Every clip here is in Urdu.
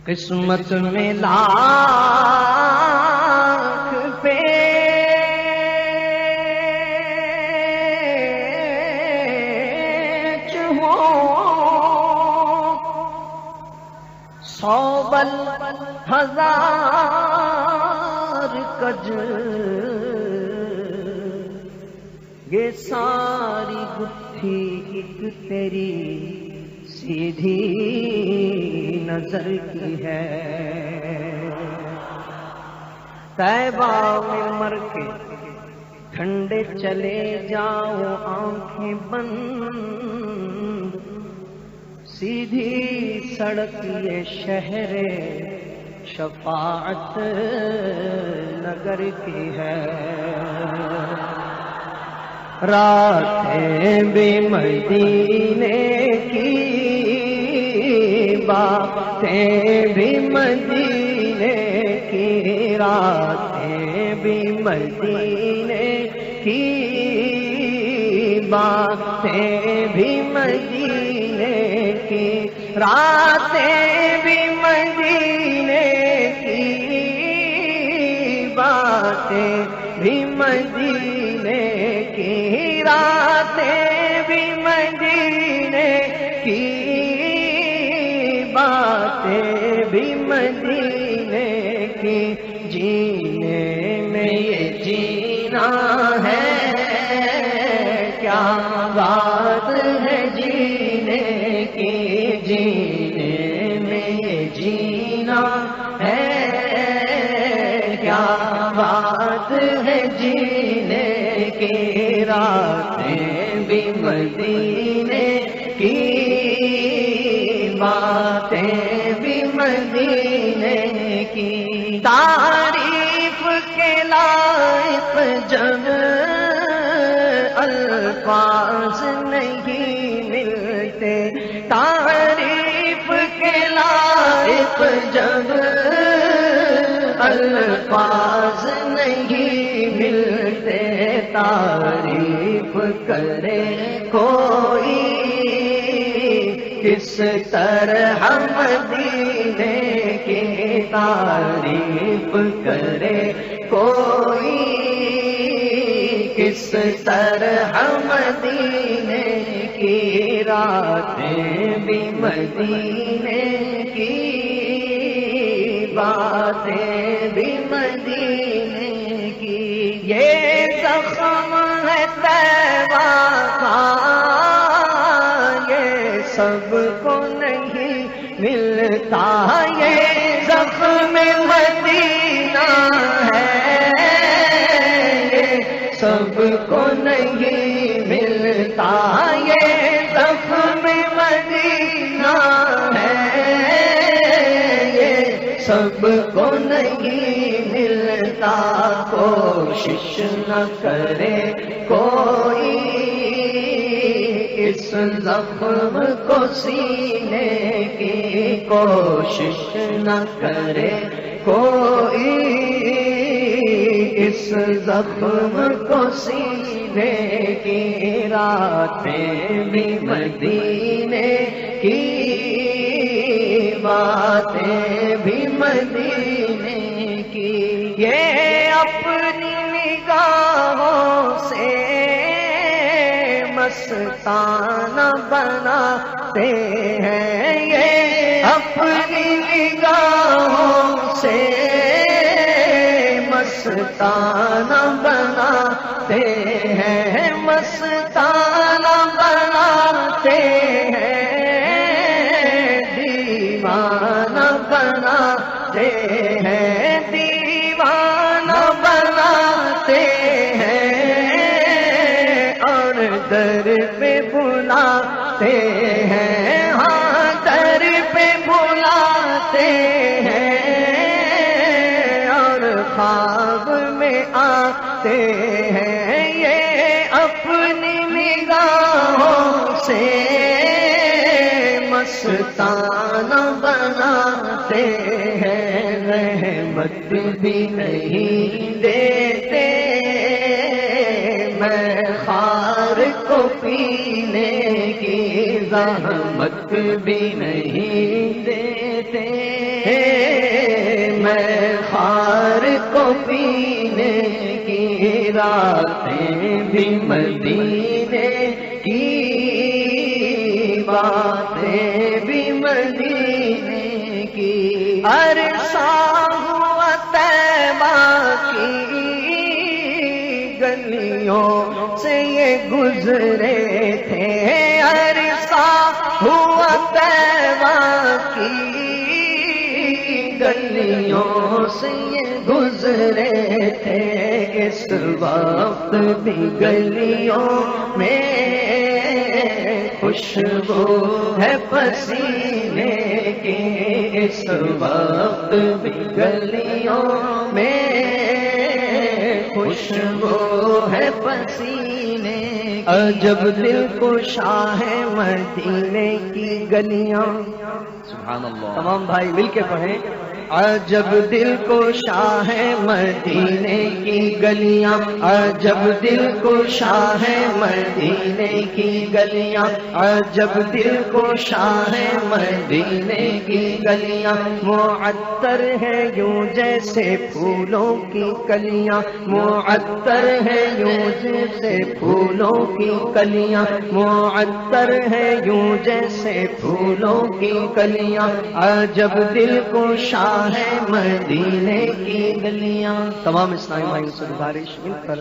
قسمت میں لاکھ پیچ ہو، 100 بل 1000 کج، یہ ساری گتھی ایک تیری سیدھی نظر کی ہے۔ طیبہ میں مر کے ٹھنڈے چلے جاؤ آنکھیں بند، سیدھی سڑک یہ شہر شفاعت نگر کی ہے۔ راتیں بھی مدینے کی، باتیں بھی مدینے کی، راتیں بھی مدینے کی، باتیں بھی مدینے کی، راتیں بھی مدینے کی، باتیں بھی مدینے کی، راتیں بھی مدینے کی، باتیں بھی مدینے کی۔ جینے میں یہ جینا ہے، کیا بات ہے جینے کی، جینے میں یہ جینا ہے، کیا بات ہے جینے کی، راتیں بھی مدینے کی، باتیں بھی مدینے کی۔ تعریف کے لائق جب الفاظ نہیں ملتے، تعریف کے لائق جب الفاظ نہیں ملتے، تعریف کرے کوئی کس طرح مدینے کی، تعریف کرے کوئی کس طرح مدینے کی، راتیں بھی مدینے کی، باتیں بھی مدینے کی۔ یہ زخم ہے طیبہ کا، یہ سب کو نہیں ملتا، یہ زخم مدینہ ہے، یہ سب کو نہیں ملتا، یہ زخم مدینہ ہے، یہ سب کو نہیں ملتا۔ کوشش نہ کرے کوئی اس زخم کو سینے کی، کوشش نہ کرے کوئی اس زخم کو سینے کی، راتیں بھی مدینے کی، باتیں بھی مدینے کی۔ یہ اپنی نگاہوں سے مستانہ بناتے ہیں، یہ اپنی نگاہوں سے مستانہ بناتے ہیں، مستانہ بناتے ہیں، دیوانہ بناتے ہیں، دیوانہ بناتے ہیں، اور در پہ بلاتے ہیں، ہاں در پہ بلاتے ہیں، اور خواب میں آتے ہیں، یہ اپنی نگاہوں سے مستانہ بناتے ہیں، رحمت بھی نہیں دیتے، میں خار کو پینے کی زحمت بھی نہیں دیتے، میں خار کو پینے کی راتیں بھی مدینے کی باتیں بھی مدینے کی عرصہ ہوا طیبہ کی گلیوں سے یہ گزرے تھے عرصہ ہوا طیبہ کی گلیوں سے یہ گزرے تھے اس وقت بھی گلیوں میں خوشبو ہے پسینے کی اس وقت بھی گلیوں میں خوشبو ہے پسینے کی عجب دل کو شاہ مدینے کی گلیاں سبحان اللہ. تمام بھائی مل کے پڑھیں عجب دل کو شاہ مدینے کی گلیاں عجب دل کو شاہ مدینے کی گلیاں عجب دل کو شاہ مدینے کی گلیاں معطر ہے یوں جیسے پھولوں کی کلیاں معطر ہے یوں جیسے پھولوں کی کلیاں معطر ہے یوں جیسے پھولوں کی کلیاں عجب دل کو شاہ ہے مدینے کی گلیاں. تمام اسلامی بھائیوں سے گزارش مل کر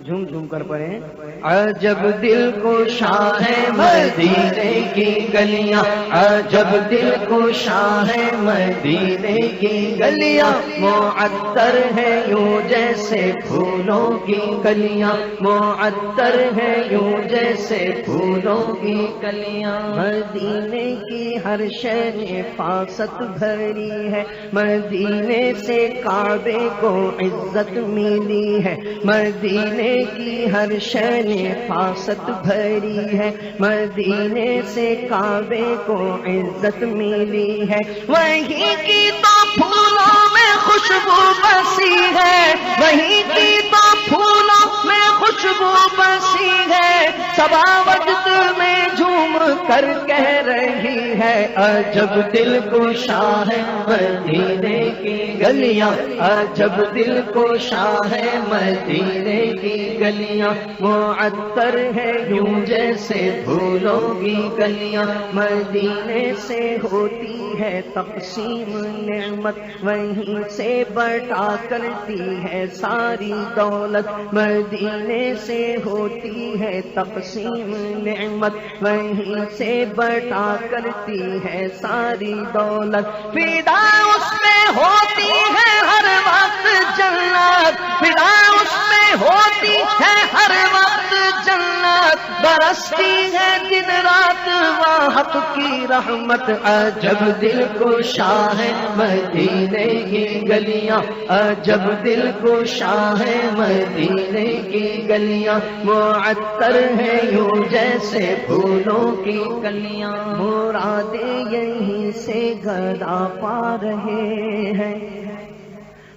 جھوم جھوم کر پڑھیں عجب دل کو شاہ ہے مدینے کی گلیاں عجب دل کو شاہ ہے مدینے کی گلیاں معطر ہے یوں جیسے پھولوں کی کلیاں معطر ہے یوں جیسے پھولوں کی کلیاں مدینے کی ہر شے نفاست بھری ہے مدینے سے کعبے کو عزت ملی ہے مدینے کی ہر شے نفاست بھری ہے مدینے سے کعبے کو عزت ملی ہے وہیں کی تو پھولوں میں خوشبو بسی ہے وہیں کی تو پھولوں میں خوشبو بسی ہے صبا وجد میں جھوم کر کہہ رہی ہے عجب دل کو شاہ مدینے کی گلیاں عجب دل کو شاہ مدینے کی گلیاں معطر ہے یوں جیسے پھولوں کی گلیاں مدینے سے ہوتی ہے تقسیم نعمت وہیں سے بٹا کرتی ہے ساری دولت مدینے سے ہوتی ہے تقسیم نعمت وہیں سے بٹا کرتی ہے ساری دولت فدا اس میں ہوتی ہے ہر وقت جنت فدا اس میں ہوتی ہے ہر وقت جنت برستی ہے دن رات واحد کی رحمت عجب دل کو شاہ مدینے کی گلیاں عجب دل کو شاہ مدینے کی گلیاں معطر ہے یوں جیسے پھولوں کی کلیاں مرادیں یہیں سے گدا پا رہے ہیں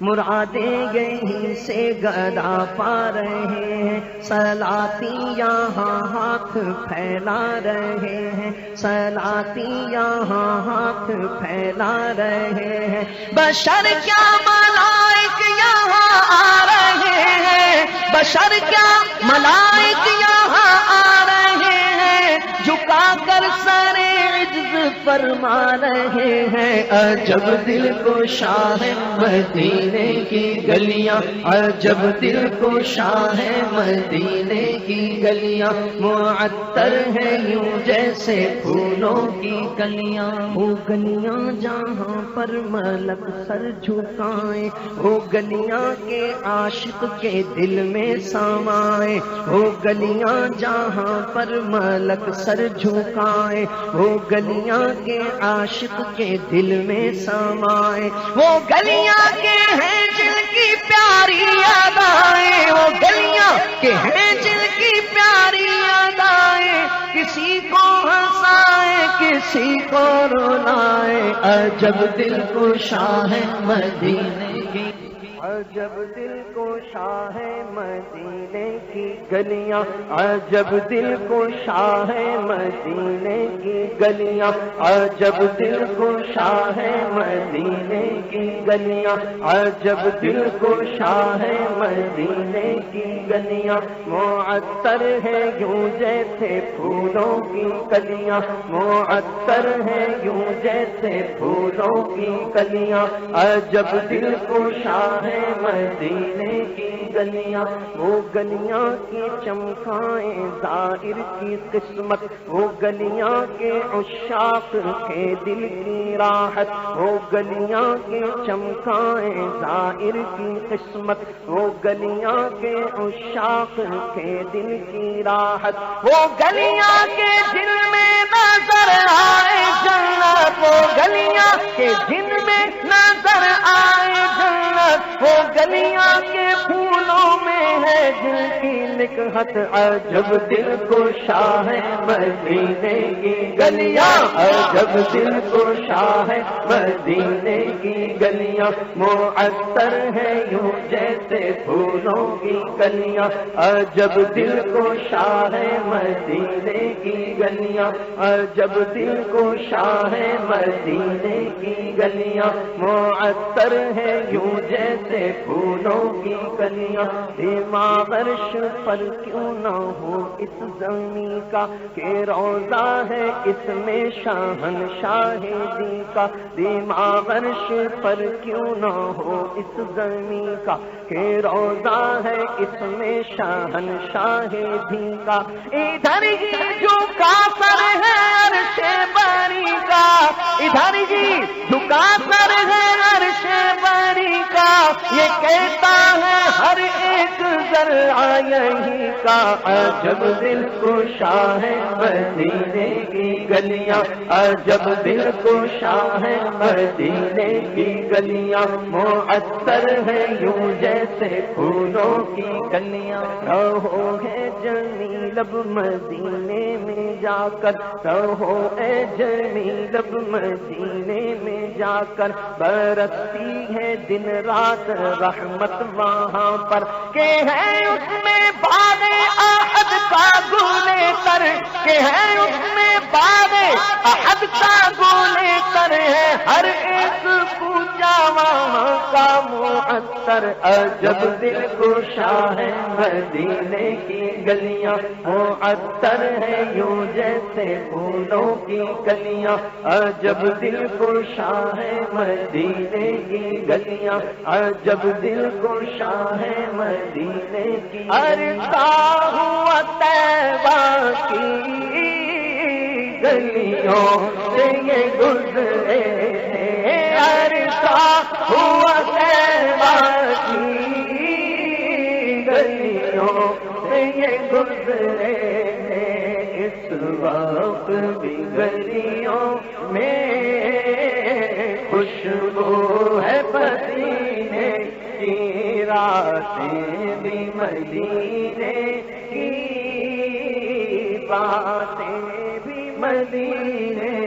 مرادیں یہیں سے گدا پا رہے ہیں سلاطی یہاں ہاتھ پھیلا رہے ہیں سلاطی یہاں ہاتھ پھیلا رہے ہیں بشر کیا ملائک یہاں آ رہے ہیں بشر کیا ملائک یہاں آ رہے ہیں جھکا کر سارے فرما رہے ہیں عجب دل کو شاہ مدینے کی گلیاں عجب دل کو شاہ مدینے کی گلیاں معطر ہے یوں جیسے پھولوں کی کلیاں وہ گلیاں جہاں پر ملک سر جھکائیں وہ گلیاں کے عاشق کے دل میں سمائیں وہ گلیاں جہاں پر ملک سر جھکائیں وہ گلیاں کے عاشق کے دل میں سمائے وہ گلیاں کے ہیں جن کی پیاری یادائیں وہ گلیاں کے ہیں جن کی پیاری یادائیں کسی کو ہنسا آئے کسی کو رلائے عجب دل کو شاہ مدینے کی عجب دل کو شاہ مدینے کی گلیاں عجب دل کو شاہ مدینے کی گلیاں عجب دل کو شاہ مدینے کی گلیاں عجب دل کو شاہ مدینے کی گلیاں معطر ہے یوں جیسے پھولوں کی کلیاں معطر ہے یوں جیسے پھولوں کی کلیاں عجب دل کو شاہ مدینے کی گلیاں وہ گلیاں کی چمکائیں ظاہر کی قسمت وہ گلیاں کے عشاق کے دل کی راحت وہ گلیاں کے چمکائیں ظاہر کی قسمت وہ گلیاں کے عشاق کے دل کی راحت وہ گلیاں کے دل میں نظر آئے جنت وہ گلیاں کے دل میں نظر آئے جنت وہ گلیاں کے پھولوں میں ہے دل کی نکہت عجب دل کو شاہ مدینے کی گلیاں عجب دل کو شاہ مدینے کی گلیاں معطر ہے یوں جیسے پھولوں کی کلیاں عجب دل کو شاہ مدینے کی گلیاں عجب دل کو شاہ مدینے کی گلیاں معطر ہے یوں جیسے پھولوں کی کلیاں دماغ عرش پر کیوں نہ ہو اس زمین کا کہ روضہ ہے اس میں شاہنشاہی کا دماغ عرش پر کیوں نہ ہو اس زمین کا کہ روضہ ہے اس میں شاہنشاہی کا ادھر ہی جھکا سر ہے عرش باری کا ادھر ہی جھکا سر ہے عرش باری کا یہ کہتا ہے ہر ایک ذرہ یہی کا عجب دل کو شاہ مدینے کی گلیاں عجب دل کو شاہ مدینے کی گلیاں معطر ہے یوں جیسے پھولوں کی کلیاں رہو ہے جمیل اب مدینے میں جا کر رہو اے جمیل اب مدینے میں جا کر برستی ہے دن رات رحمت وہاں پر کہ ہے اس میں باغ احد کا گلے تر کہ ہے اس میں باغ احد کا گلے تر ہے ہر ایک پوجا وہاں کا معطر عجب دل کو شاہ مدینے کی گلیاں معطر ہے یوں جیسے پھولوں کی کلیاں عجب دل کو شاہ مدینے کی گلیاں عجب دل کو شاہ مدینے کی عرصہ ہوا طیبہ کی گلیوں سے یہ گزرے تھے عرصہ ہوا طیبہ کی گلیوں سے یہ گزرے تھے اس وقت بھی گلیوں میں خوشبو ہے پسینے کی راتیں بھی مدینے کی باتیں بھی مدینے